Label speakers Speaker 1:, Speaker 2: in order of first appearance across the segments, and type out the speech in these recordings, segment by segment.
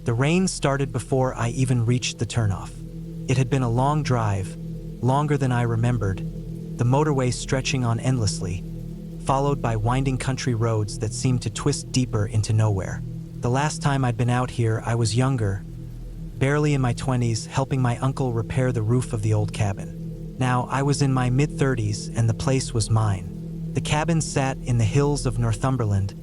Speaker 1: The rain started before I even reached the turnoff. It had been a long drive, longer than I remembered, the motorway stretching on endlessly, followed by winding country roads that seemed to twist deeper into nowhere. The last time I'd been out here, I was younger, barely in my 20s, helping my uncle repair the roof of the old cabin. Now, I was in my mid-30s and the place was mine. The cabin sat in the hills of Northumberland,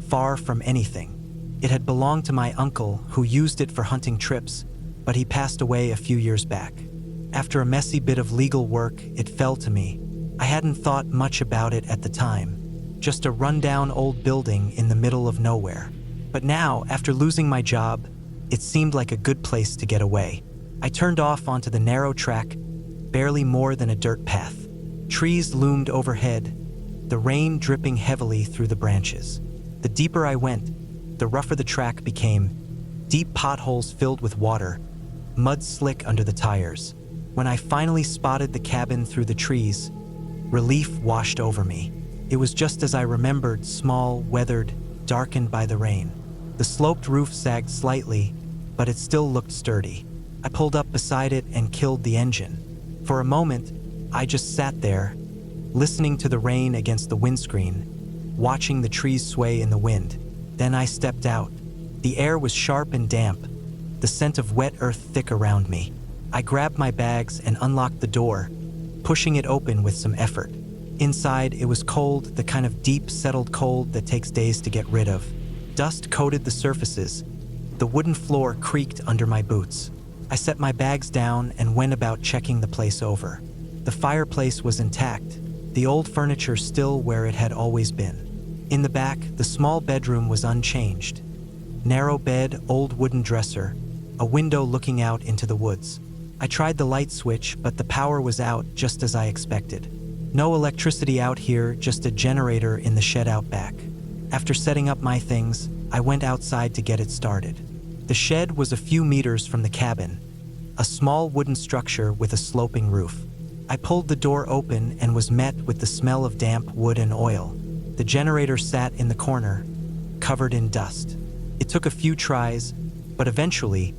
Speaker 1: far from anything. It had belonged to my uncle, who used it for hunting trips, but he passed away a few years back. After a messy bit of legal work, it fell to me. I hadn't thought much about it at the time, just a rundown old building in the middle of nowhere. But now, after losing my job, it seemed like a good place to get away. I turned off onto the narrow track, barely more than a dirt path. Trees loomed overhead, the rain dripping heavily through the branches. The deeper I went, the rougher the track became, deep potholes filled with water, mud slick under the tires. When I finally spotted the cabin through the trees, relief washed over me. It was just as I remembered, small, weathered, darkened by the rain. The sloped roof sagged slightly, but it still looked sturdy. I pulled up beside it and killed the engine. For a moment, I just sat there, listening to the rain against the windscreen, watching the trees sway in the wind. Then I stepped out. The air was sharp and damp, the scent of wet earth thick around me. I grabbed my bags and unlocked the door, pushing it open with some effort. Inside, it was cold, the kind of deep, settled cold that takes days to get rid of. Dust coated the surfaces. The wooden floor creaked under my boots. I set my bags down and went about checking the place over. The fireplace was intact, the old furniture still where it had always been. In the back, the small bedroom was unchanged. Narrow bed, old wooden dresser, a window looking out into the woods. I tried the light switch, but the power was out just as I expected. No electricity out here, just a generator in the shed out back. After setting up my things, I went outside to get it started. The shed was a few meters from the cabin, a small wooden structure with a sloping roof. I pulled the door open and was met with the smell of damp wood and oil. The generator sat in the corner, covered in dust. It took a few tries, but eventually,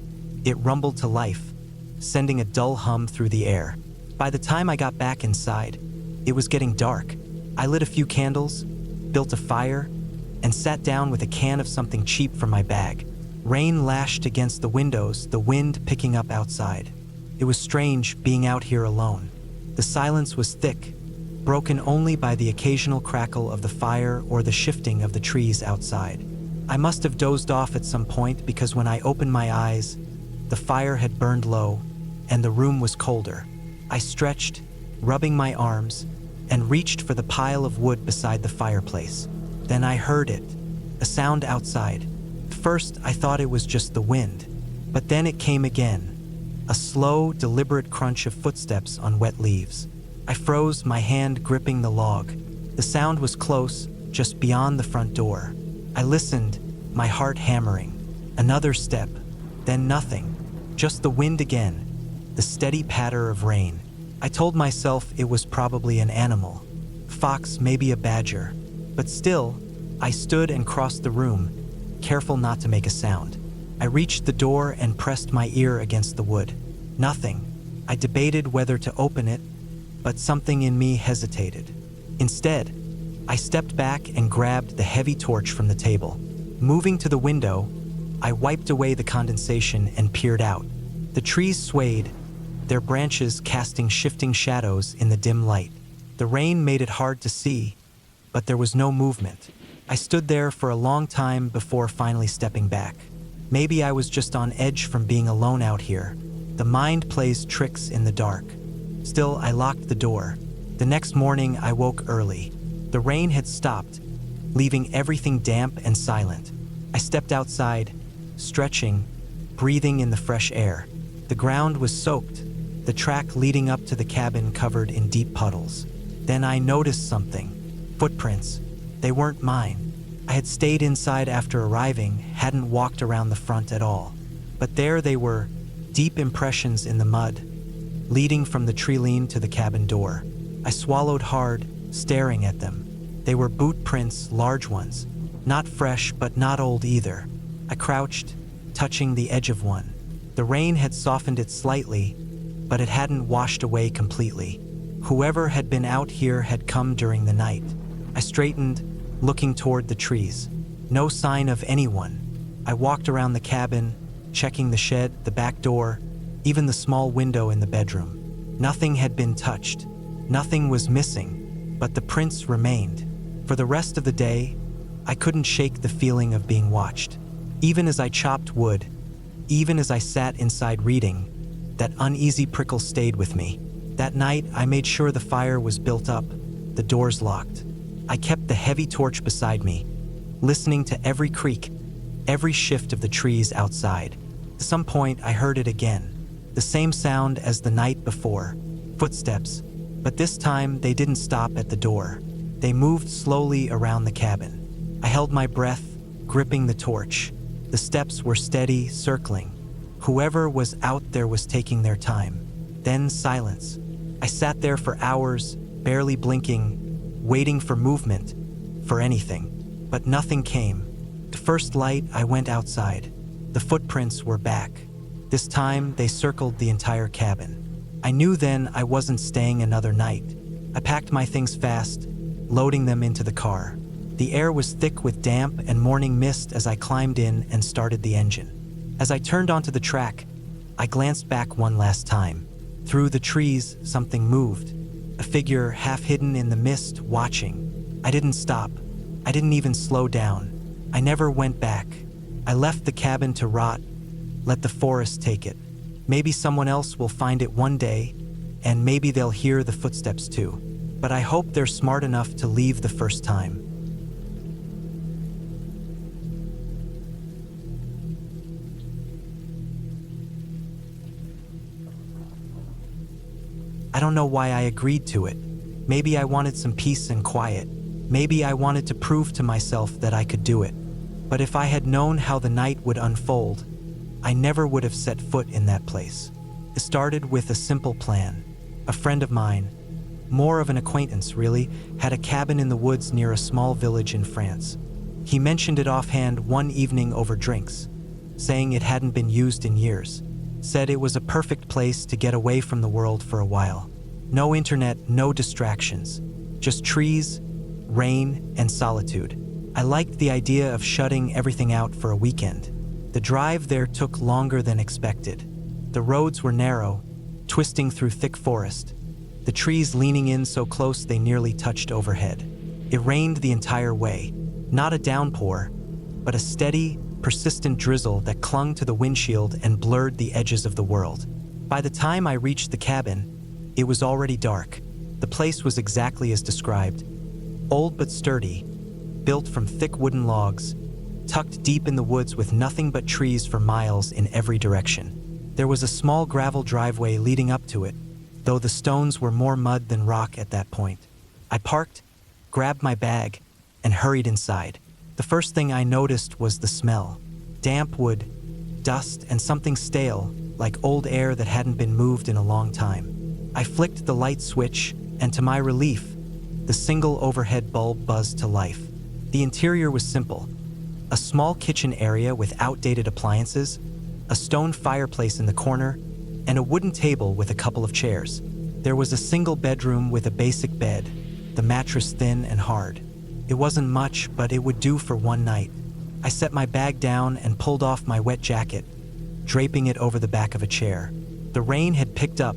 Speaker 1: it rumbled to life, sending a dull hum through the air. By the time I got back inside, it was getting dark. I lit a few candles, built a fire, and sat down with a can of something cheap from my bag. Rain lashed against the windows, the wind picking up outside. It was strange being out here alone. The silence was thick, broken only by the occasional crackle of the fire or the shifting of the trees outside. I must have dozed off at some point because when I opened my eyes, the fire had burned low and the room was colder. I stretched, rubbing my arms, and reached for the pile of wood beside the fireplace. Then I heard it, a sound outside. First, I thought it was just the wind, but then it came again, a slow, deliberate crunch of footsteps on wet leaves. I froze, my hand gripping the log. The sound was close, just beyond the front door. I listened, my heart hammering. Another step, then nothing, just the wind again, the steady patter of rain. I told myself it was probably an animal, fox, maybe a badger, but still, I stood and crossed the room, careful not to make a sound. I reached the door and pressed my ear against the wood. Nothing. I debated whether to open it, but something in me hesitated. Instead, I stepped back and grabbed the heavy torch from the table. Moving to the window, I wiped away the condensation and peered out. The trees swayed, their branches casting shifting shadows in the dim light. The rain made it hard to see, but there was no movement. I stood there for a long time before finally stepping back. Maybe I was just on edge from being alone out here. The mind plays tricks in the dark. Still, I locked the door. The next morning, I woke early. The rain had stopped, leaving everything damp and silent. I stepped outside, stretching, breathing in the fresh air. The ground was soaked, the track leading up to the cabin covered in deep puddles. Then I noticed something. Footprints. They weren't mine. I had stayed inside after arriving, hadn't walked around the front at all. But there they were, deep impressions in the mud, leading from the tree-lean to the cabin door. I swallowed hard, staring at them. They were boot prints, large ones. Not fresh, but not old either. I crouched, touching the edge of one. The rain had softened it slightly, but it hadn't washed away completely. Whoever had been out here had come during the night. I straightened, looking toward the trees. No sign of anyone. I walked around the cabin, checking the shed, the back door, even the small window in the bedroom. Nothing had been touched. Nothing was missing, but the prints remained. For the rest of the day, I couldn't shake the feeling of being watched. Even as I chopped wood, even as I sat inside reading, that uneasy prickle stayed with me. That night, I made sure the fire was built up, the doors locked. I kept the heavy torch beside me, listening to every creak, every shift of the trees outside. At some point, I heard it again. The same sound as the night before. Footsteps. But this time, they didn't stop at the door. They moved slowly around the cabin. I held my breath, gripping the torch. The steps were steady, circling. Whoever was out there was taking their time. Then silence. I sat there for hours, barely blinking, waiting for movement, for anything. But nothing came. The first light, I went outside. The footprints were back. This time, they circled the entire cabin. I knew then I wasn't staying another night. I packed my things fast, loading them into the car. The air was thick with damp and morning mist as I climbed in and started the engine. As I turned onto the track, I glanced back one last time. Through the trees, something moved. A figure half hidden in the mist, watching. I didn't stop. I didn't even slow down. I never went back. I left the cabin to rot. Let the forest take it. Maybe someone else will find it one day, and maybe they'll hear the footsteps too. But I hope they're smart enough to leave the first time. I don't know why I agreed to it. Maybe I wanted some peace and quiet. Maybe I wanted to prove to myself that I could do it. But if I had known how the night would unfold, I never would have set foot in that place. It started with a simple plan. A friend of mine, more of an acquaintance really, had a cabin in the woods near a small village in France. He mentioned it offhand one evening over drinks, saying it hadn't been used in years. Said it was a perfect place to get away from the world for a while. No internet, no distractions, just trees, rain, and solitude. I liked the idea of shutting everything out for a weekend. The drive there took longer than expected. The roads were narrow, twisting through thick forest, the trees leaning in so close they nearly touched overhead. It rained the entire way, not a downpour, but a steady, persistent drizzle that clung to the windshield and blurred the edges of the world. By the time I reached the cabin, it was already dark. The place was exactly as described. Old but sturdy, built from thick wooden logs, tucked deep in the woods with nothing but trees for miles in every direction. There was a small gravel driveway leading up to it, though the stones were more mud than rock at that point. I parked, grabbed my bag, and hurried inside. The first thing I noticed was the smell. Damp wood, dust, and something stale, like old air that hadn't been moved in a long time. I flicked the light switch, and to my relief, the single overhead bulb buzzed to life. The interior was simple. A small kitchen area with outdated appliances, a stone fireplace in the corner, and a wooden table with a couple of chairs. There was a single bedroom with a basic bed, the mattress thin and hard. It wasn't much, but it would do for one night. I set my bag down and pulled off my wet jacket, draping it over the back of a chair. The rain had picked up,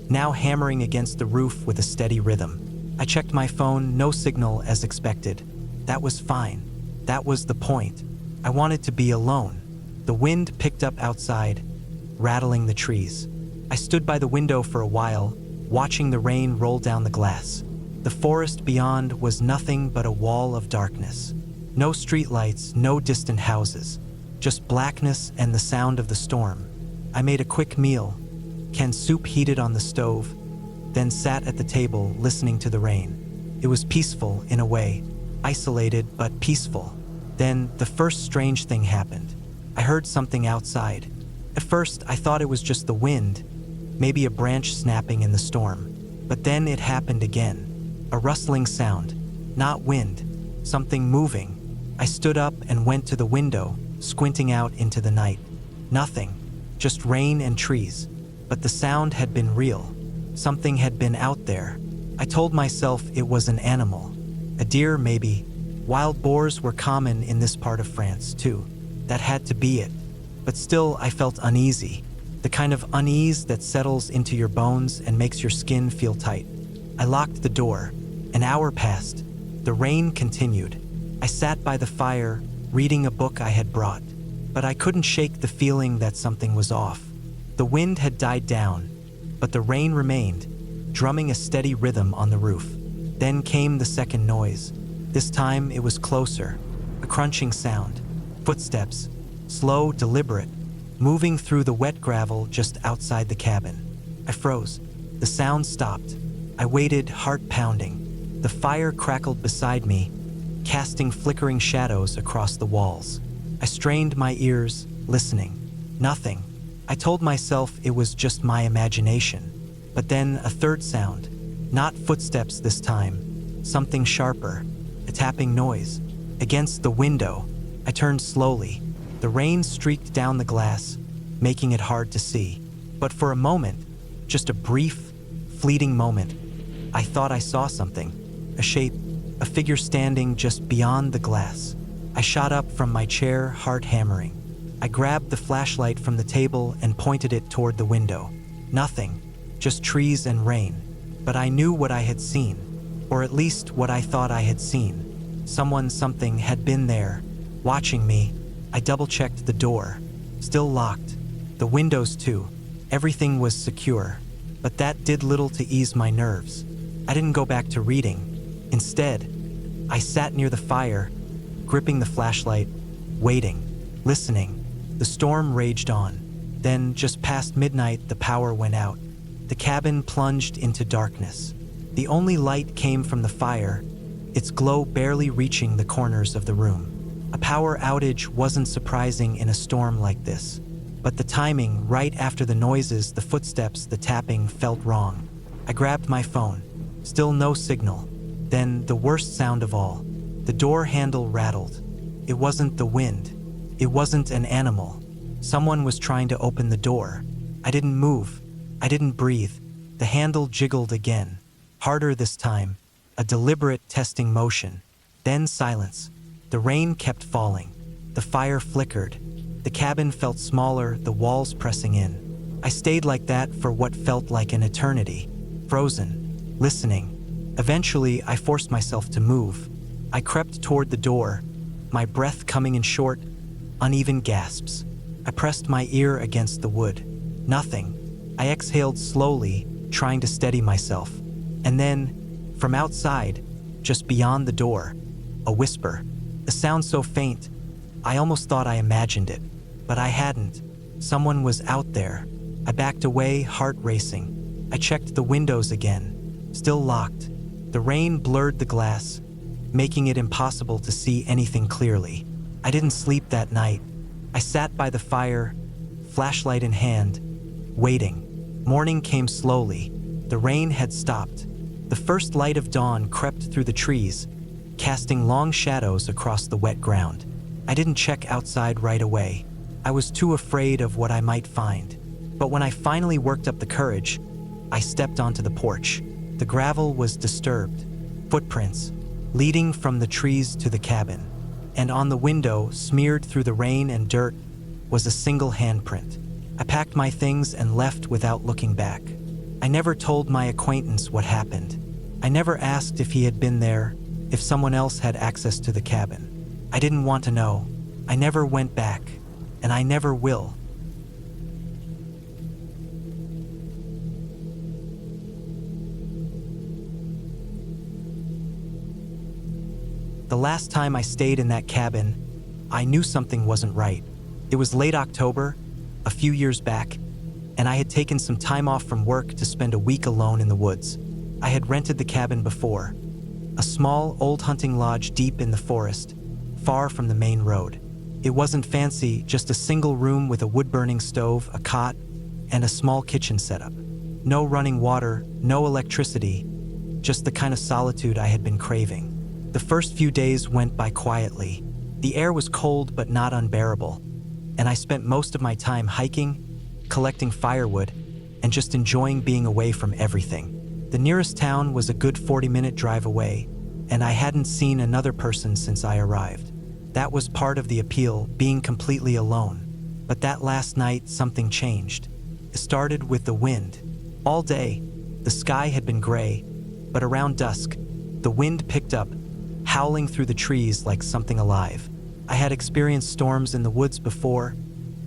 Speaker 1: now hammering against the roof with a steady rhythm. I checked my phone, no signal as expected. That was fine. That was the point. I wanted to be alone. The wind picked up outside, rattling the trees. I stood by the window for a while, watching the rain roll down the glass. The forest beyond was nothing but a wall of darkness. No streetlights, no distant houses, just blackness and the sound of the storm. I made a quick meal, canned soup heated on the stove, then sat at the table listening to the rain. It was peaceful in a way, isolated but peaceful. Then the first strange thing happened. I heard something outside. At first, I thought it was just the wind, maybe a branch snapping in the storm. But then it happened again. A rustling sound, not wind, something moving. I stood up and went to the window, squinting out into the night. Nothing, just rain and trees. But the sound had been real. Something had been out there. I told myself it was an animal. A deer, maybe. Wild boars were common in this part of France, too. That had to be it. But still, I felt uneasy. The kind of unease that settles into your bones and makes your skin feel tight. I locked the door. An hour passed. The rain continued. I sat by the fire, reading a book I had brought. But I couldn't shake the feeling that something was off. The wind had died down, but the rain remained, drumming a steady rhythm on the roof. Then came the second noise. This time it was closer, a crunching sound. Footsteps, slow, deliberate, moving through the wet gravel just outside the cabin. I froze. The sound stopped. I waited, heart pounding. The fire crackled beside me, casting flickering shadows across the walls. I strained my ears, listening. Nothing. I told myself it was just my imagination. But then a third sound. Not footsteps this time. Something sharper. A tapping noise. Against the window. I turned slowly. The rain streaked down the glass, making it hard to see. But for a moment, just a brief, fleeting moment, I thought I saw something. A shape, a figure standing just beyond the glass. I shot up from my chair, heart hammering. I grabbed the flashlight from the table and pointed it toward the window. Nothing, just trees and rain. But I knew what I had seen, or at least what I thought I had seen. Someone, something had been there, watching me. I double-checked the door. Still locked. The windows too. Everything was secure. But that did little to ease my nerves. I didn't go back to reading. Instead, I sat near the fire, gripping the flashlight, waiting, listening. The storm raged on. Then, just past midnight, the power went out. The cabin plunged into darkness. The only light came from the fire, its glow barely reaching the corners of the room. A power outage wasn't surprising in a storm like this. But the timing, right after the noises, the footsteps, the tapping, felt wrong. I grabbed my phone. Still no signal. Then, the worst sound of all. The door handle rattled. It wasn't the wind. It wasn't an animal. Someone was trying to open the door. I didn't move. I didn't breathe. The handle jiggled again. Harder this time. A deliberate testing motion. Then silence. The rain kept falling. The fire flickered. The cabin felt smaller, the walls pressing in. I stayed like that for what felt like an eternity. Frozen. Listening. Eventually, I forced myself to move. I crept toward the door, my breath coming in short, uneven gasps. I pressed my ear against the wood. Nothing. I exhaled slowly, trying to steady myself. And then, from outside, just beyond the door, a whisper. A sound so faint, I almost thought I imagined it. But I hadn't. Someone was out there. I backed away, heart racing. I checked the windows again. Still locked. The rain blurred the glass, making it impossible to see anything clearly. I didn't sleep that night. I sat by the fire, flashlight in hand, waiting. Morning came slowly. The rain had stopped. The first light of dawn crept through the trees, casting long shadows across the wet ground. I didn't check outside right away. I was too afraid of what I might find. But when I finally worked up the courage, I stepped onto the porch. The gravel was disturbed. Footprints, leading from the trees to the cabin. And on the window, smeared through the rain and dirt, was a single handprint. I packed my things and left without looking back. I never told my acquaintance what happened. I never asked if he had been there, if someone else had access to the cabin. I didn't want to know. I never went back, and I never will. The last time I stayed in that cabin, I knew something wasn't right. It was late October, a few years back, and I had taken some time off from work to spend a week alone in the woods. I had rented the cabin before, a small, old hunting lodge deep in the forest, far from the main road. It wasn't fancy, just a single room with a wood-burning stove, a cot, and a small kitchen setup. No running water, no electricity, just the kind of solitude I had been craving. The first few days went by quietly. The air was cold but not unbearable. and I spent most of my time hiking, collecting firewood, and just enjoying being away from everything. The nearest town was a good 40-minute drive away, and I hadn't seen another person since I arrived. That was part of the appeal, being completely alone. But that last night, something changed. It started with the wind. All day, the sky had been gray, but around dusk, the wind picked up, howling through the trees like something alive. I had experienced storms in the woods before,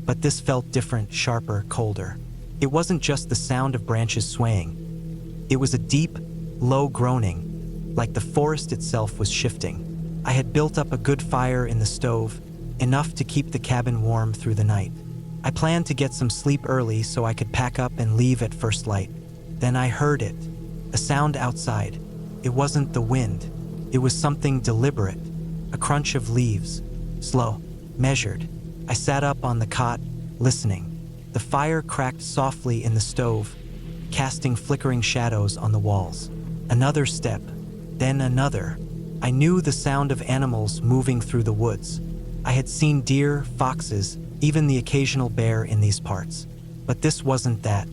Speaker 1: but this felt different, sharper, colder. It wasn't just the sound of branches swaying. It was a deep, low groaning, like the forest itself was shifting. I had built up a good fire in the stove, enough to keep the cabin warm through the night. I planned to get some sleep early so I could pack up and leave at first light. Then I heard it, a sound outside. It wasn't the wind. It was something deliberate, a crunch of leaves, slow, measured. I sat up on the cot, listening. The fire cracked softly in the stove, casting flickering shadows on the walls. Another step, then another. I knew the sound of animals moving through the woods. I had seen deer, foxes, even the occasional bear in these parts. But this wasn't that.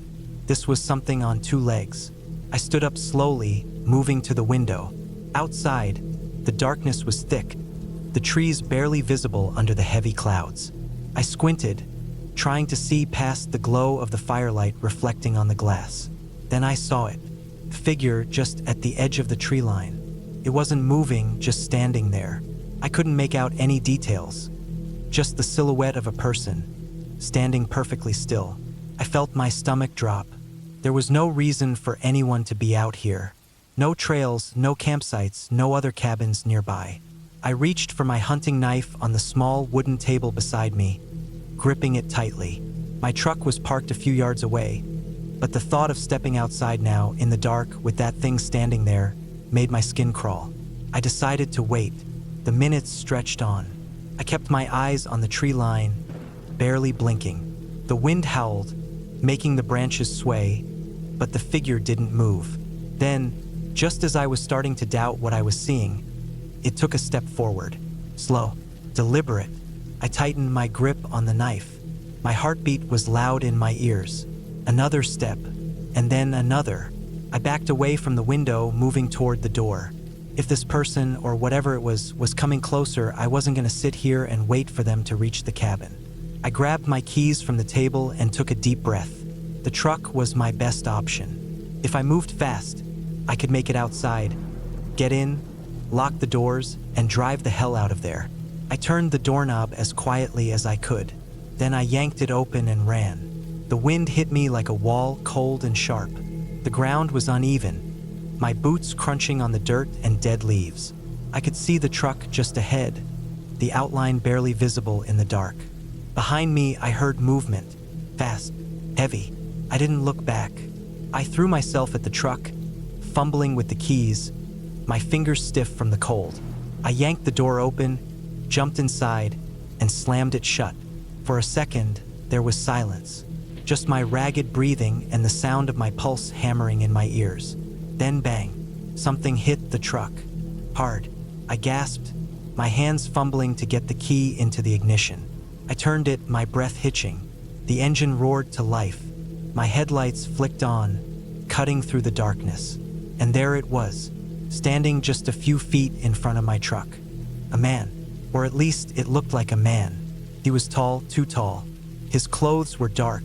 Speaker 1: This was something on two legs. I stood up slowly, moving to the window. Outside, the darkness was thick, the trees barely visible under the heavy clouds. I squinted, trying to see past the glow of the firelight reflecting on the glass. Then I saw it, a figure just at the edge of the tree line. It wasn't moving, just standing there. I couldn't make out any details, just the silhouette of a person, standing perfectly still. I felt my stomach drop. There was no reason for anyone to be out here. No trails, no campsites, no other cabins nearby. I reached for my hunting knife on the small wooden table beside me, gripping it tightly. My truck was parked a few yards away, but the thought of stepping outside now, in the dark, with that thing standing there, made my skin crawl. I decided to wait. The minutes stretched on. I kept my eyes on the tree line, barely blinking. The wind howled, making the branches sway, but the figure didn't move. Then, just as I was starting to doubt what I was seeing, it took a step forward. Slow, deliberate. I tightened my grip on the knife. My heartbeat was loud in my ears. Another step, and then another. I backed away from the window, moving toward the door. If this person, or whatever it was coming closer, I wasn't going to sit here and wait for them to reach the cabin. I grabbed my keys from the table and took a deep breath. The truck was my best option. If I moved fast, I could make it outside, get in, lock the doors, and drive the hell out of there. I turned the doorknob as quietly as I could. Then I yanked it open and ran. The wind hit me like a wall, cold and sharp. The ground was uneven, my boots crunching on the dirt and dead leaves. I could see the truck just ahead, the outline barely visible in the dark. Behind me, I heard movement, fast, heavy. I didn't look back. I threw myself at the truck, fumbling with the keys, my fingers stiff from the cold. I yanked the door open, jumped inside, and slammed it shut. For a second, there was silence, just my ragged breathing and the sound of my pulse hammering in my ears. Then bang, something hit the truck. Hard. I gasped, my hands fumbling to get the key into the ignition. I turned it, my breath hitching. The engine roared to life. My headlights flicked on, cutting through the darkness. And there it was, standing just a few feet in front of my truck. A man, or at least it looked like a man. He was tall, too tall. His clothes were dark,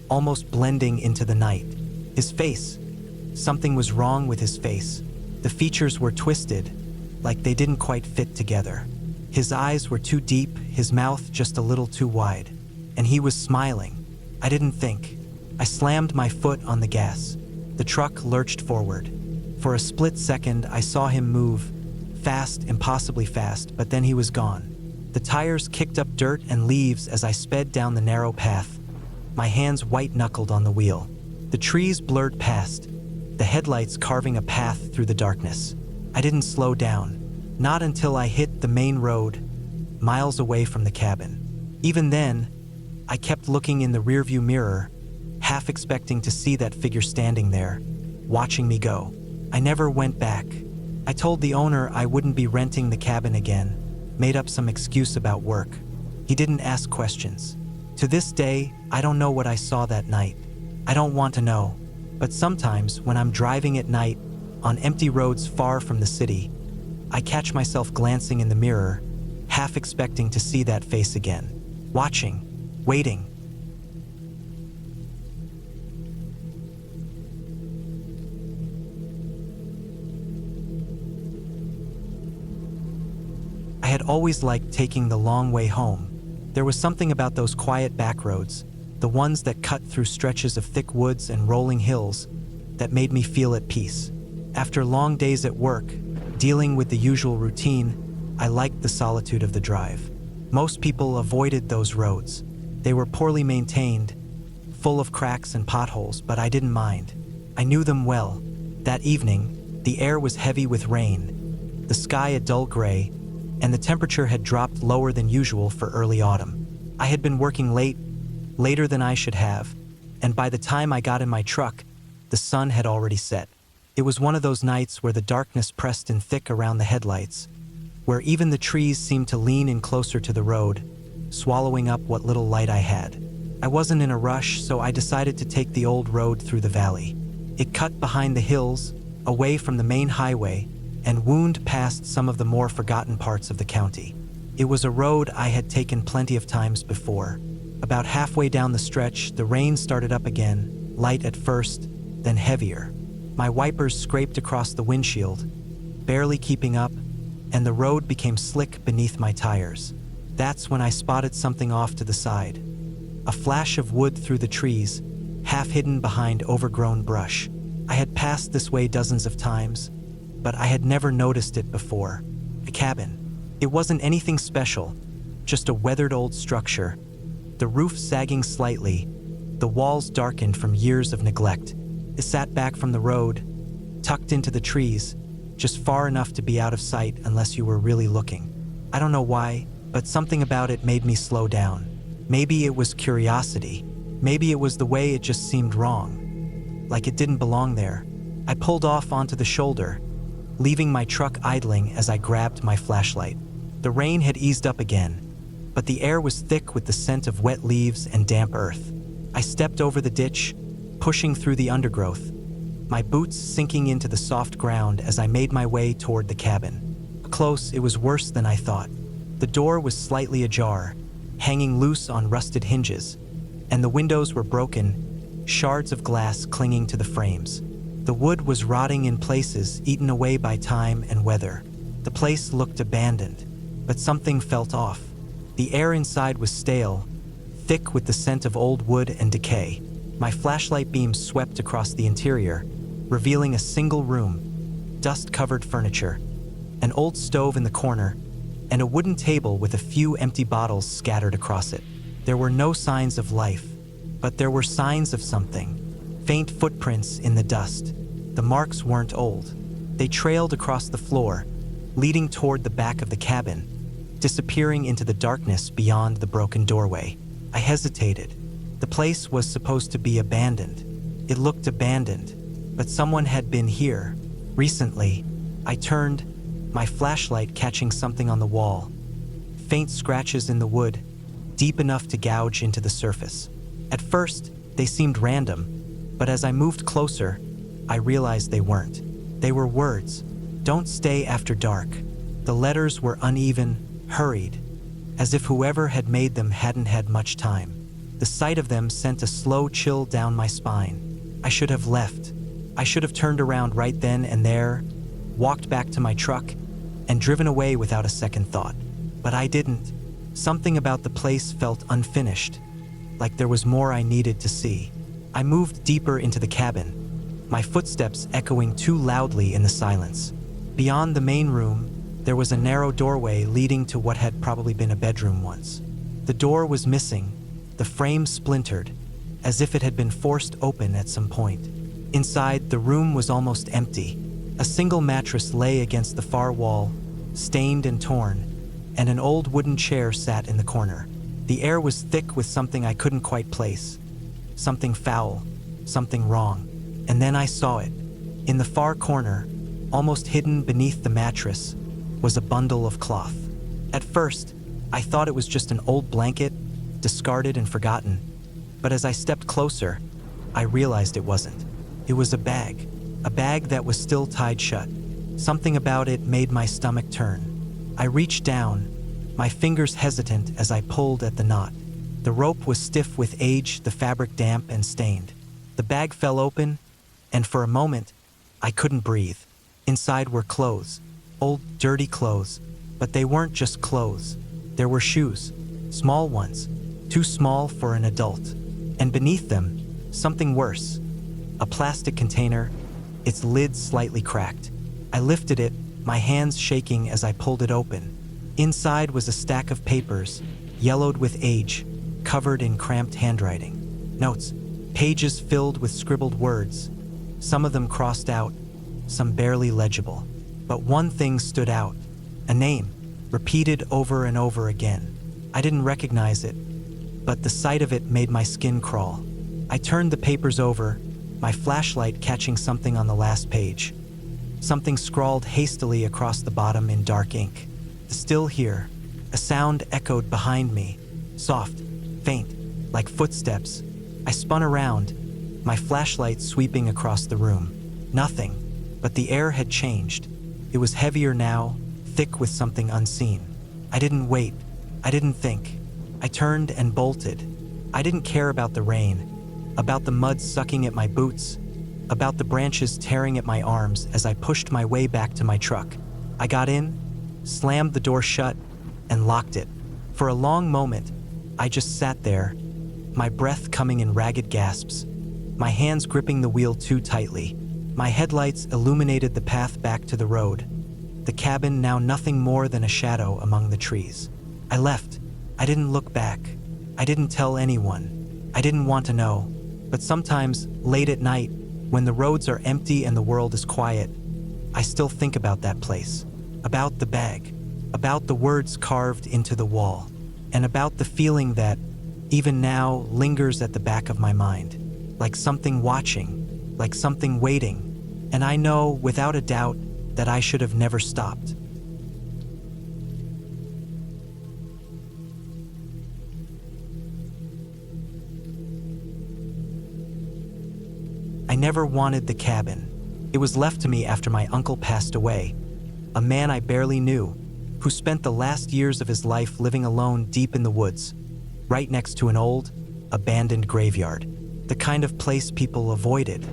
Speaker 1: almost blending into the night. His face, something was wrong with his face. The features were twisted, like they didn't quite fit together. His eyes were too deep, his mouth just a little too wide. And he was smiling. I didn't think. I slammed my foot on the gas. The truck lurched forward. For a split second, I saw him move. Fast, impossibly fast, but then he was gone. The tires kicked up dirt and leaves as I sped down the narrow path, my hands white-knuckled on the wheel. The trees blurred past, the headlights carving a path through the darkness. I didn't slow down, not until I hit the main road, miles away from the cabin. Even then, I kept looking in the rearview mirror, half expecting to see that figure standing there, watching me go. I never went back. I told the owner I wouldn't be renting the cabin again, made up some excuse about work. He didn't ask questions. To this day, I don't know what I saw that night. I don't want to know. But sometimes, when I'm driving at night, on empty roads far from the city, I catch myself glancing in the mirror, half expecting to see that face again. Watching, waiting. I had always liked taking the long way home. There was something about those quiet back roads, the ones that cut through stretches of thick woods and rolling hills, that made me feel at peace. After long days at work, dealing with the usual routine, I liked the solitude of the drive. Most people avoided those roads. They were poorly maintained, full of cracks and potholes, but I didn't mind. I knew them well. That evening, the air was heavy with rain, the sky a dull gray, and the temperature had dropped lower than usual for early autumn. I had been working late, later than I should have, and by the time I got in my truck, the sun had already set. It was one of those nights where the darkness pressed in thick around the headlights, where even the trees seemed to lean in closer to the road, swallowing up what little light I had. I wasn't in a rush, so I decided to take the old road through the valley. It cut behind the hills, away from the main highway, and wound past some of the more forgotten parts of the county. It was a road I had taken plenty of times before. About halfway down the stretch, the rain started up again, light at first, then heavier. My wipers scraped across the windshield, barely keeping up, and the road became slick beneath my tires. That's when I spotted something off to the side. A flash of wood through the trees, half hidden behind overgrown brush. I had passed this way dozens of times, but I had never noticed it before. A cabin. It wasn't anything special, just a weathered old structure, the roof sagging slightly, the walls darkened from years of neglect. It sat back from the road, tucked into the trees, just far enough to be out of sight unless you were really looking. I don't know why, but something about it made me slow down. Maybe it was curiosity. Maybe it was the way it just seemed wrong, like it didn't belong there. I pulled off onto the shoulder, leaving my truck idling as I grabbed my flashlight. The rain had eased up again, but the air was thick with the scent of wet leaves and damp earth. I stepped over the ditch, pushing through the undergrowth, my boots sinking into the soft ground as I made my way toward the cabin. Close, it was worse than I thought. The door was slightly ajar, hanging loose on rusted hinges, and the windows were broken, shards of glass clinging to the frames. The wood was rotting in places, eaten away by time and weather. The place looked abandoned, but something felt off. The air inside was stale, thick with the scent of old wood and decay. My flashlight beam swept across the interior, revealing a single room, dust-covered furniture, an old stove in the corner, and a wooden table with a few empty bottles scattered across it. There were no signs of life, but there were signs of something. Faint footprints in the dust. The marks weren't old. They trailed across the floor, leading toward the back of the cabin, disappearing into the darkness beyond the broken doorway. I hesitated. The place was supposed to be abandoned. It looked abandoned, but someone had been here. Recently, I turned, my flashlight catching something on the wall. Faint scratches in the wood, deep enough to gouge into the surface. At first, they seemed random, but as I moved closer, I realized they weren't. They were words. Don't stay after dark. The letters were uneven, hurried, as if whoever had made them hadn't had much time. The sight of them sent a slow chill down my spine. I should have left. I should have turned around right then and there, walked back to my truck, and driven away without a second thought. But I didn't. Something about the place felt unfinished, like there was more I needed to see. I moved deeper into the cabin, my footsteps echoing too loudly in the silence. Beyond the main room, there was a narrow doorway leading to what had probably been a bedroom once. The door was missing, the frame splintered, as if it had been forced open at some point. Inside, the room was almost empty. A single mattress lay against the far wall, stained and torn, and an old wooden chair sat in the corner. The air was thick with something I couldn't quite place. Something foul, something wrong. And then I saw it. In the far corner, almost hidden beneath the mattress, was a bundle of cloth. At first, I thought it was just an old blanket, discarded and forgotten. But as I stepped closer, I realized it wasn't. It was a bag that was still tied shut. Something about it made my stomach turn. I reached down, my fingers hesitant as I pulled at the knot. The rope was stiff with age, the fabric damp and stained. The bag fell open, and for a moment, I couldn't breathe. Inside were clothes, old, dirty clothes, but they weren't just clothes. There were shoes, small ones, too small for an adult. And beneath them, something worse. A plastic container, its lid slightly cracked. I lifted it, my hands shaking as I pulled it open. Inside was a stack of papers, yellowed with age, covered in cramped handwriting. Notes, pages filled with scribbled words, some of them crossed out, some barely legible. But one thing stood out, a name, repeated over and over again. I didn't recognize it, but the sight of it made my skin crawl. I turned the papers over, my flashlight catching something on the last page. Something scrawled hastily across the bottom in dark ink. Still here. A sound echoed behind me, soft, faint, like footsteps. I spun around, my flashlight sweeping across the room. Nothing, but the air had changed. It was heavier now, thick with something unseen. I didn't wait. I didn't think. I turned and bolted. I didn't care about the rain, about the mud sucking at my boots, about the branches tearing at my arms as I pushed my way back to my truck. I got in, slammed the door shut, and locked it. For a long moment, I just sat there, my breath coming in ragged gasps, my hands gripping the wheel too tightly. My headlights illuminated the path back to the road, the cabin now nothing more than a shadow among the trees. I left. I didn't look back. I didn't tell anyone. I didn't want to know. But sometimes, late at night, when the roads are empty and the world is quiet, I still think about that place, about the bag, about the words carved into the wall, and about the feeling that, even now, lingers at the back of my mind, like something watching, like something waiting, and I know, without a doubt, that I should have never stopped. I never wanted the cabin. It was left to me after my uncle passed away, a man I barely knew, who spent the last years of his life living alone deep in the woods, right next to an old, abandoned graveyard. The kind of place people avoided,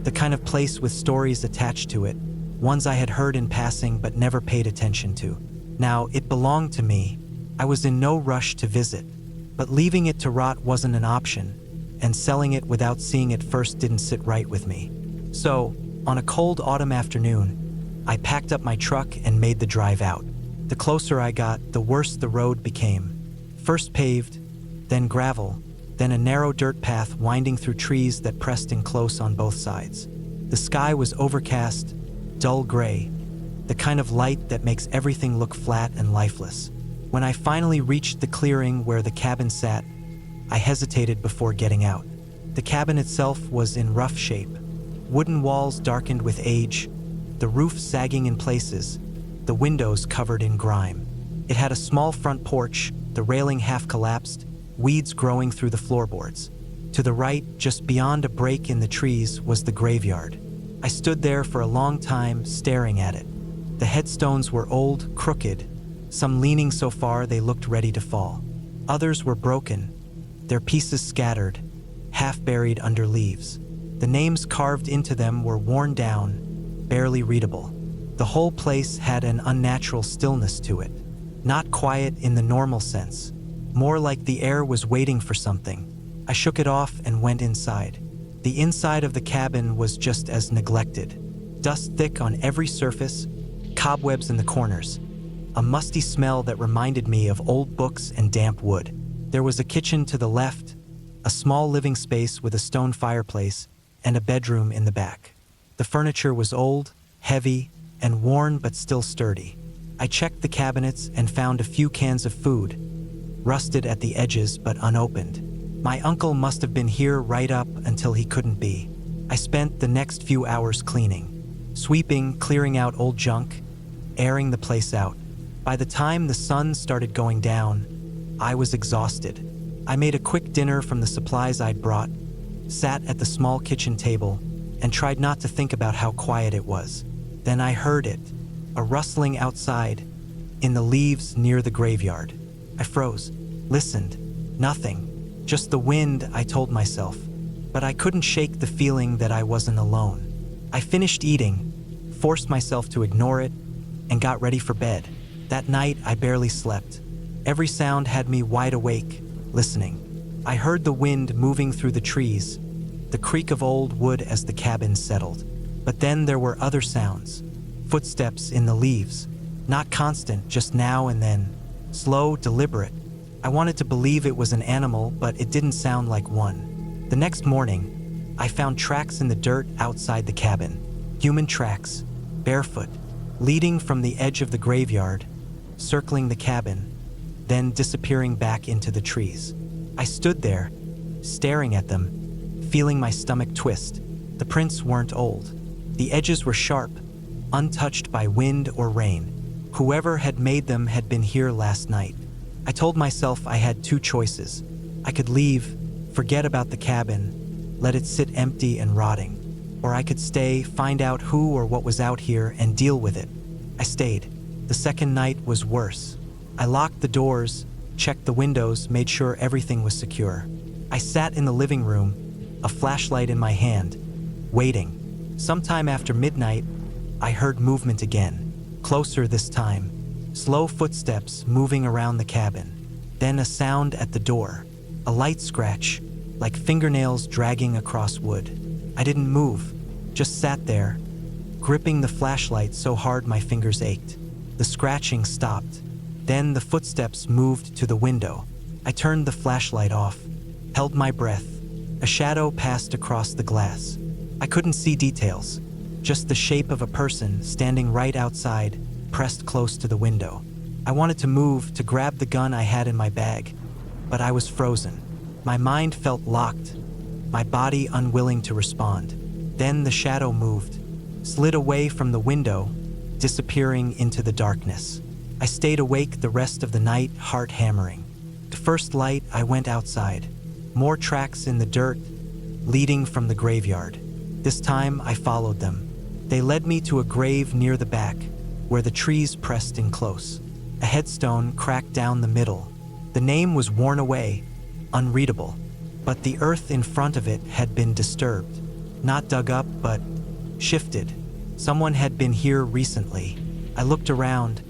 Speaker 1: the kind of place with stories attached to it, ones I had heard in passing but never paid attention to. Now, it belonged to me. I was in no rush to visit, but leaving it to rot wasn't an option, and selling it without seeing it first didn't sit right with me. So, on a cold autumn afternoon, I packed up my truck and made the drive out. The closer I got, the worse the road became. First paved, then gravel, then a narrow dirt path winding through trees that pressed in close on both sides. The sky was overcast, dull gray, the kind of light that makes everything look flat and lifeless. When I finally reached the clearing where the cabin sat, I hesitated before getting out. The cabin itself was in rough shape, wooden walls darkened with age, the roof sagging in places, the windows covered in grime. It had a small front porch, the railing half collapsed, weeds growing through the floorboards. To the right, just beyond a break in the trees, was the graveyard. I stood there for a long time, staring at it. The headstones were old, crooked, some leaning so far they looked ready to fall. Others were broken, their pieces scattered, half buried under leaves. The names carved into them were worn down, barely readable. The whole place had an unnatural stillness to it, not quiet in the normal sense, more like the air was waiting for something. I shook it off and went inside. The inside of the cabin was just as neglected, dust thick on every surface, cobwebs in the corners, a musty smell that reminded me of old books and damp wood. There was a kitchen to the left, a small living space with a stone fireplace, and a bedroom in the back. The furniture was old, heavy, and worn but still sturdy. I checked the cabinets and found a few cans of food, rusted at the edges but unopened. My uncle must have been here right up until he couldn't be. I spent the next few hours cleaning, sweeping, clearing out old junk, airing the place out. By the time the sun started going down, I was exhausted. I made a quick dinner from the supplies I'd brought, sat at the small kitchen table, and tried not to think about how quiet it was. Then I heard it, a rustling outside, in the leaves near the graveyard. I froze, listened. Nothing, just the wind, I told myself. But I couldn't shake the feeling that I wasn't alone. I finished eating, forced myself to ignore it, and got ready for bed. That night, I barely slept. Every sound had me wide awake, listening. I heard the wind moving through the trees, the creak of old wood as the cabin settled. But then there were other sounds, footsteps in the leaves, not constant, just now and then, slow, deliberate. I wanted to believe it was an animal, but it didn't sound like one. The next morning, I found tracks in the dirt outside the cabin, human tracks, barefoot, leading from the edge of the graveyard, circling the cabin, then disappearing back into the trees. I stood there, staring at them, feeling my stomach twist. The prints weren't old. The edges were sharp, untouched by wind or rain. Whoever had made them had been here last night. I told myself I had two choices. I could leave, forget about the cabin, let it sit empty and rotting. Or I could stay, find out who or what was out here, and deal with it. I stayed. The second night was worse. I locked the doors, checked the windows, made sure everything was secure. I sat in the living room, a flashlight in my hand, waiting. Sometime after midnight, I heard movement again, closer this time. Slow footsteps moving around the cabin. Then a sound at the door, a light scratch, like fingernails dragging across wood. I didn't move, just sat there, gripping the flashlight so hard my fingers ached. The scratching stopped. Then the footsteps moved to the window. I turned the flashlight off, held my breath. A shadow passed across the glass. I couldn't see details, just the shape of a person standing right outside, pressed close to the window. I wanted to move, to grab the gun I had in my bag, but I was frozen. My mind felt locked, my body unwilling to respond. Then the shadow moved, slid away from the window, disappearing into the darkness. I stayed awake the rest of the night, heart hammering. The first light, I went outside. More tracks in the dirt, leading from the graveyard. This time, I followed them. They led me to a grave near the back, where the trees pressed in close. A headstone cracked down the middle. The name was worn away, unreadable, but the earth in front of it had been disturbed. Not dug up, but shifted. Someone had been here recently. I looked around,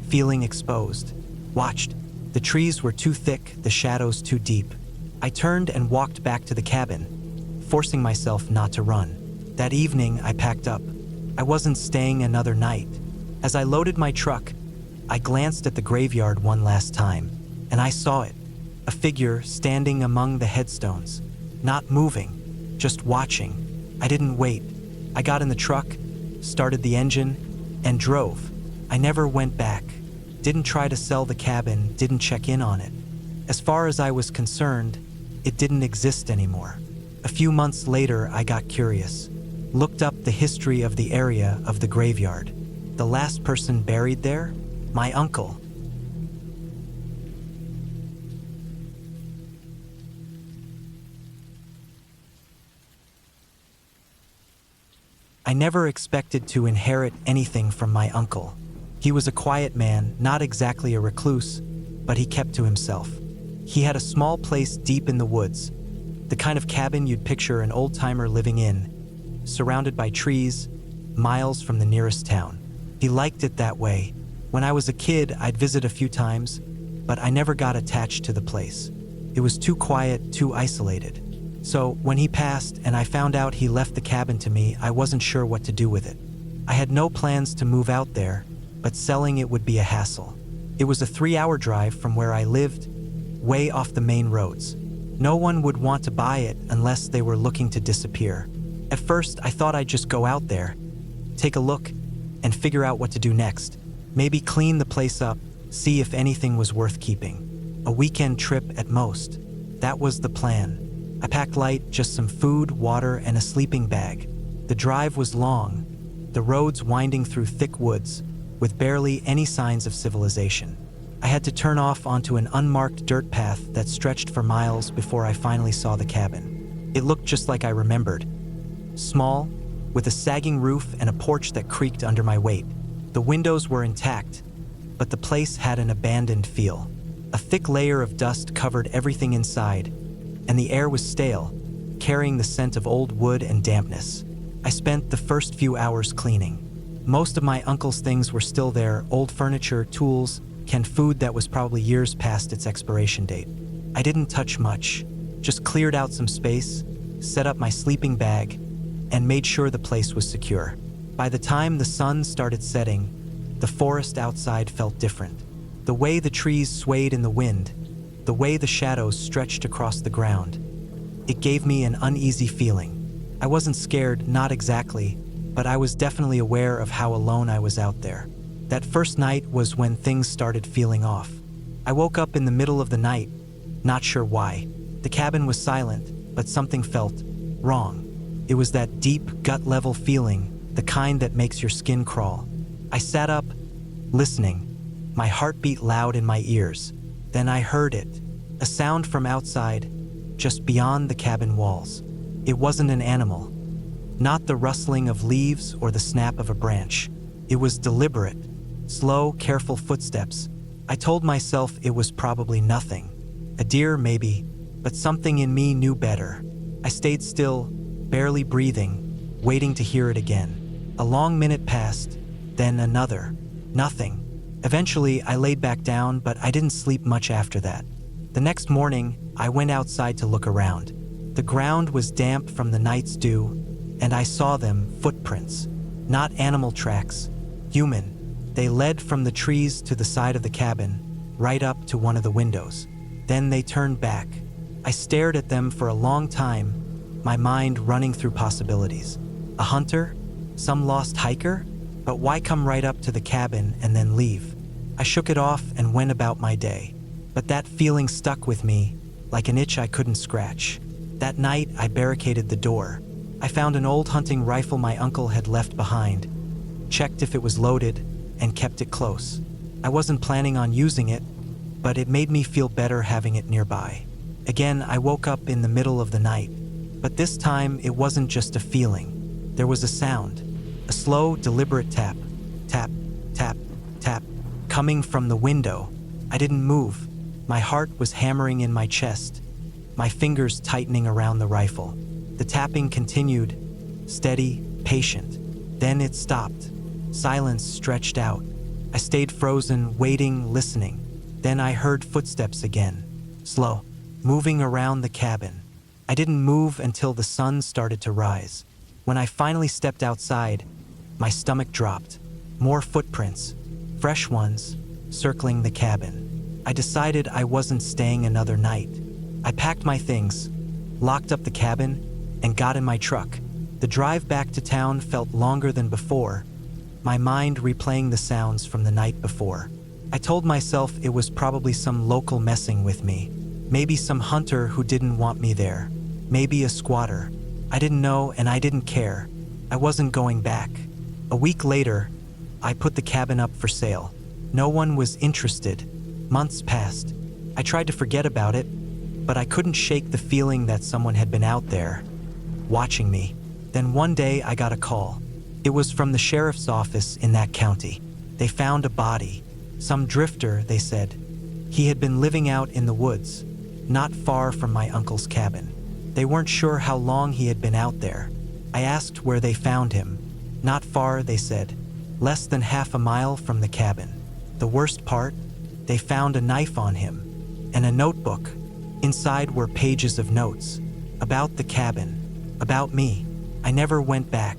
Speaker 1: feeling exposed. Watched. The trees were too thick, the shadows too deep. I turned and walked back to the cabin, forcing myself not to run. That evening, I packed up. I wasn't staying another night. As I loaded my truck, I glanced at the graveyard one last time, and I saw it. A figure standing among the headstones, not moving, just watching. I didn't wait. I got in the truck, started the engine, and drove. I never went back. Didn't try to sell the cabin, didn't check in on it. As far as I was concerned, it didn't exist anymore. A few months later, I got curious. Looked up the history of the area of the graveyard. The last person buried there? My uncle. I never expected to inherit anything from my uncle. He was a quiet man, not exactly a recluse, but he kept to himself. He had a small place deep in the woods, the kind of cabin you'd picture an old-timer living in, surrounded by trees, miles from the nearest town. He liked it that way. When I was a kid, I'd visit a few times, but I never got attached to the place. It was too quiet, too isolated. So when he passed and I found out he left the cabin to me, I wasn't sure what to do with it. I had no plans to move out there, but selling it would be a hassle. It was a 3-hour drive from where I lived, way off the main roads. No one would want to buy it unless they were looking to disappear. At first, I thought I'd just go out there, take a look, and figure out what to do next. Maybe clean the place up, see if anything was worth keeping. A weekend trip at most. That was the plan. I packed light, just some food, water, and a sleeping bag. The drive was long, the roads winding through thick woods, with barely any signs of civilization. I had to turn off onto an unmarked dirt path that stretched for miles before I finally saw the cabin. It looked just like I remembered. Small, with a sagging roof and a porch that creaked under my weight. The windows were intact, but the place had an abandoned feel. A thick layer of dust covered everything inside, and the air was stale, carrying the scent of old wood and dampness. I spent the first few hours cleaning. Most of my uncle's things were still there: old furniture, tools, canned food that was probably years past its expiration date. I didn't touch much, just cleared out some space, set up my sleeping bag, and made sure the place was secure. By the time the sun started setting, the forest outside felt different. The way the trees swayed in the wind, the way the shadows stretched across the ground, it gave me an uneasy feeling. I wasn't scared, not exactly, but I was definitely aware of how alone I was out there. That first night was when things started feeling off. I woke up in the middle of the night, not sure why. The cabin was silent, but something felt wrong. It was that deep, gut-level feeling, the kind that makes your skin crawl. I sat up, listening, my heart beat loud in my ears. Then I heard it, a sound from outside, just beyond the cabin walls. It wasn't an animal, not the rustling of leaves or the snap of a branch. It was deliberate, slow, careful footsteps. I told myself it was probably nothing. A deer, maybe, but something in me knew better. I stayed still, barely breathing, waiting to hear it again. A long minute passed, then another. Nothing. Eventually, I laid back down, but I didn't sleep much after that. The next morning, I went outside to look around. The ground was damp from the night's dew, and I saw them, footprints. Not animal tracks, human. They led from the trees to the side of the cabin, right up to one of the windows. Then they turned back. I stared at them for a long time, my mind running through possibilities. A hunter? Some lost hiker? But why come right up to the cabin and then leave? I shook it off and went about my day. But that feeling stuck with me, like an itch I couldn't scratch. That night, I barricaded the door. I found an old hunting rifle my uncle had left behind, checked if it was loaded, and kept it close. I wasn't planning on using it, but it made me feel better having it nearby. Again, I woke up in the middle of the night, but this time it wasn't just a feeling. There was a sound, a slow, deliberate tap, tap, tap, tap, coming from the window. I didn't move. My heart was hammering in my chest, my fingers tightening around the rifle. The tapping continued, steady, patient. Then it stopped. Silence stretched out. I stayed frozen, waiting, listening. Then I heard footsteps again, slow, moving around the cabin. I didn't move until the sun started to rise. When I finally stepped outside, my stomach dropped. More footprints, fresh ones, circling the cabin. I decided I wasn't staying another night. I packed my things, locked up the cabin, and got in my truck. The drive back to town felt longer than before, my mind replaying the sounds from the night before. I told myself it was probably some local messing with me. Maybe some hunter who didn't want me there. Maybe a squatter. I didn't know, and I didn't care. I wasn't going back. A week later, I put the cabin up for sale. No one was interested. Months passed. I tried to forget about it, but I couldn't shake the feeling that someone had been out there, watching me. Then one day I got a call. It was from the sheriff's office in that county. They found a body. Some drifter, they said. He had been living out in the woods, not far from my uncle's cabin. They weren't sure how long he had been out there. I asked where they found him. Not far, they said. Less than half a mile from the cabin. The worst part? They found a knife on him and a notebook. Inside were pages of notes about the cabin, about me. I never went back.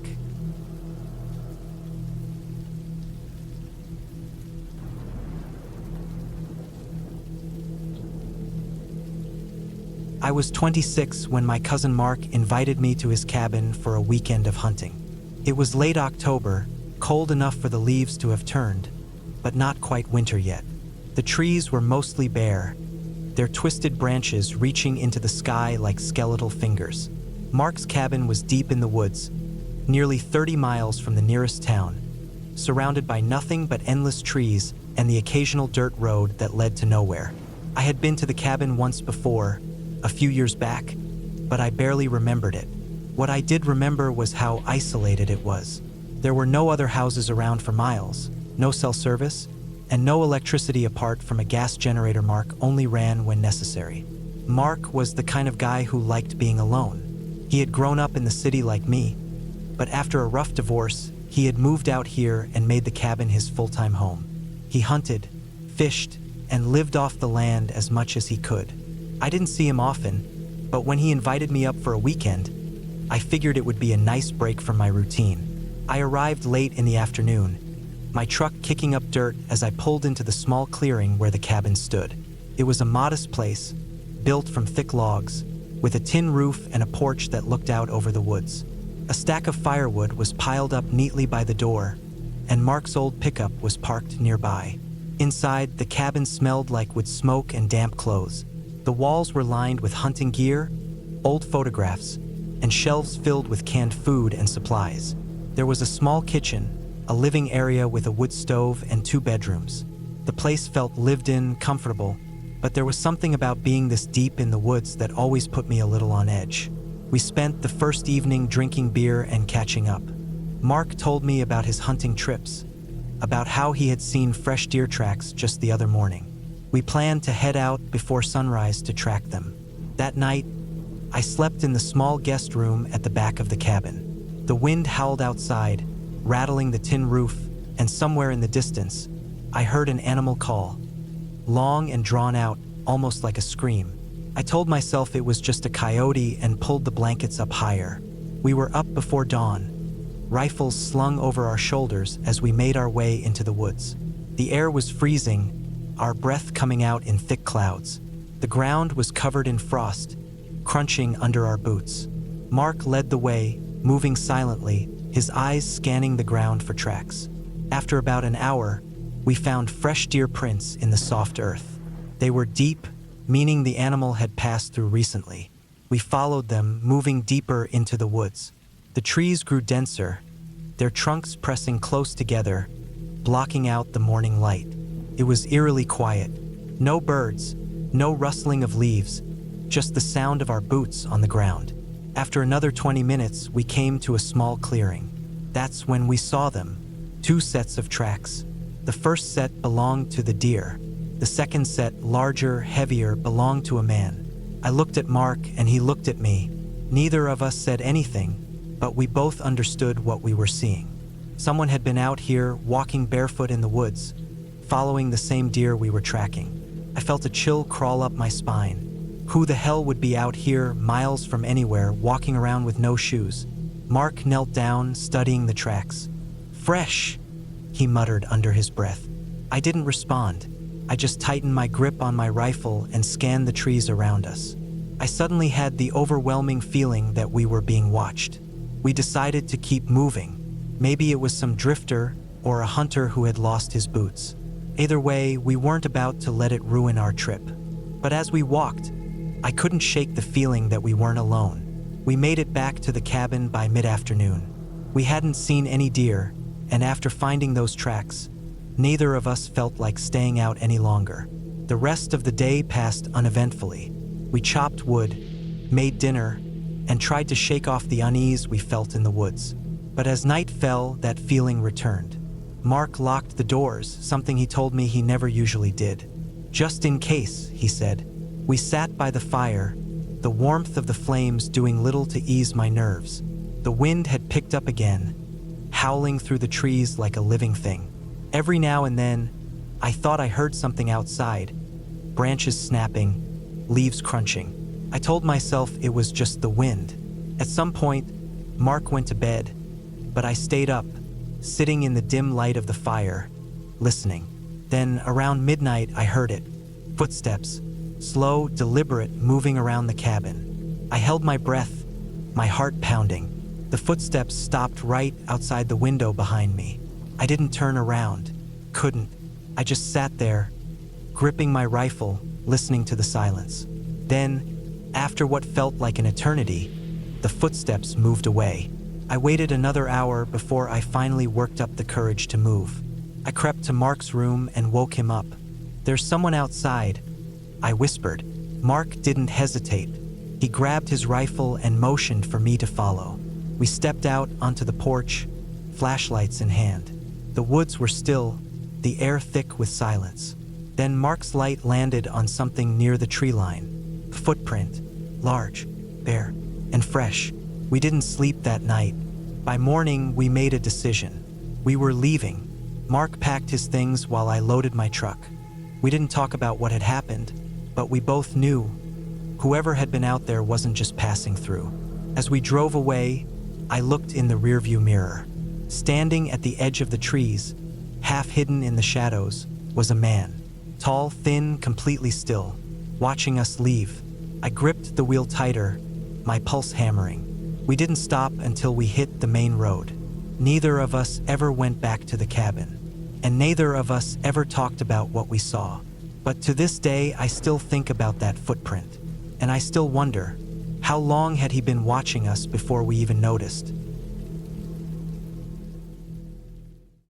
Speaker 1: I was 26 when my cousin Mark invited me to his cabin for a weekend of hunting. It was late October, cold enough for the leaves to have turned, but not quite winter yet. The trees were mostly bare, their twisted branches reaching into the sky like skeletal fingers. Mark's cabin was deep in the woods, nearly 30 miles from the nearest town. surrounded by nothing but endless trees and the occasional dirt road that led to nowhere. I had been to the cabin once before, a few years back, but I barely remembered it. What I did remember was how isolated it was. There were no other houses around for miles, no cell service, and no electricity apart from a gas generator Mark only ran when necessary. Mark was the kind of guy who liked being alone. He had grown up in the city like me, but after a rough divorce, he had moved out here and made the cabin his full-time home. He hunted, fished, and lived off the land as much as he could. I didn't see him often, but when he invited me up for a weekend, I figured it would be a nice break from my routine. I arrived late in the afternoon, my truck kicking up dirt as I pulled into the small clearing where the cabin stood. It was a modest place, built from thick logs, with a tin roof and a porch that looked out over the woods. A stack of firewood was piled up neatly by the door, and Mark's old pickup was parked nearby. Inside, the cabin smelled like wood smoke and damp clothes. The walls were lined with hunting gear, old photographs, and shelves filled with canned food and supplies. There was a small kitchen, a living area with a wood stove and 2 bedrooms. The place felt lived in, comfortable, but there was something about being this deep in the woods that always put me a little on edge. We spent the first evening drinking beer and catching up. Mark told me about his hunting trips, about how he had seen fresh deer tracks just the other morning. We planned to head out before sunrise to track them. That night, I slept in the small guest room at the back of the cabin. The wind howled outside, rattling the tin roof, and somewhere in the distance, I heard an animal call, long and drawn out, almost like a scream. I told myself it was just a coyote and pulled the blankets up higher. We were up before dawn, rifles slung over our shoulders as we made our way into the woods. The air was freezing, our breath coming out in thick clouds. The ground was covered in frost, crunching under our boots. Mark led the way, moving silently, his eyes scanning the ground for tracks. After about an hour, we found fresh deer prints in the soft earth. They were deep, meaning the animal had passed through recently. We followed them, moving deeper into the woods. The trees grew denser, their trunks pressing close together, blocking out the morning light. It was eerily quiet. No birds, no rustling of leaves, just the sound of our boots on the ground. After another 20 minutes, we came to a small clearing. That's when we saw them. 2 sets of tracks. The first set belonged to the deer. The second set, larger, heavier, belonged to a man. I looked at Mark and he looked at me. Neither of us said anything, but we both understood what we were seeing. Someone had been out here, walking barefoot in the woods, following the same deer we were tracking. I felt a chill crawl up my spine. Who the hell would be out here, miles from anywhere, walking around with no shoes? Mark knelt down, studying the tracks. "Fresh," he muttered under his breath. I didn't respond. I just tightened my grip on my rifle and scanned the trees around us. I suddenly had the overwhelming feeling that we were being watched. We decided to keep moving. Maybe it was some drifter or a hunter who had lost his boots. Either way, we weren't about to let it ruin our trip. But as we walked, I couldn't shake the feeling that we weren't alone. We made it back to the cabin by mid-afternoon. We hadn't seen any deer, and after finding those tracks, neither of us felt like staying out any longer. The rest of the day passed uneventfully. We chopped wood, made dinner, and tried to shake off the unease we felt in the woods. But as night fell, that feeling returned. Mark locked the doors, something he told me he never usually did. "Just in case," he said. We sat by the fire, the warmth of the flames doing little to ease my nerves. The wind had picked up again, howling through the trees like a living thing. Every now and then, I thought I heard something outside, branches snapping, leaves crunching. I told myself it was just the wind. At some point, Mark went to bed, but I stayed up, sitting in the dim light of the fire, listening. Then, around midnight, I heard it. Footsteps, slow, deliberate, moving around the cabin. I held my breath, my heart pounding. The footsteps stopped right outside the window behind me. I didn't turn around, couldn't. I just sat there, gripping my rifle, listening to the silence. Then, after what felt like an eternity, the footsteps moved away. I waited another hour before I finally worked up the courage to move. I crept to Mark's room and woke him up. "There's someone outside," I whispered. Mark didn't hesitate. He grabbed his rifle and motioned for me to follow. We stepped out onto the porch, flashlights in hand. The woods were still, the air thick with silence. Then Mark's light landed on something near the tree line. A footprint, large, bare, and fresh. We didn't sleep that night. By morning, we made a decision. We were leaving. Mark packed his things while I loaded my truck. We didn't talk about what had happened, but we both knew whoever had been out there wasn't just passing through. As we drove away, I looked in the rearview mirror. Standing at the edge of the trees, half hidden in the shadows, was a man. Tall, thin, completely still, watching us leave. I gripped the wheel tighter, my pulse hammering. We didn't stop until we hit the main road. Neither of us ever went back to the cabin, and neither of us ever talked about what we saw. But to this day, I still think about that footprint, and I still wonder, how long had he been watching us before we even noticed?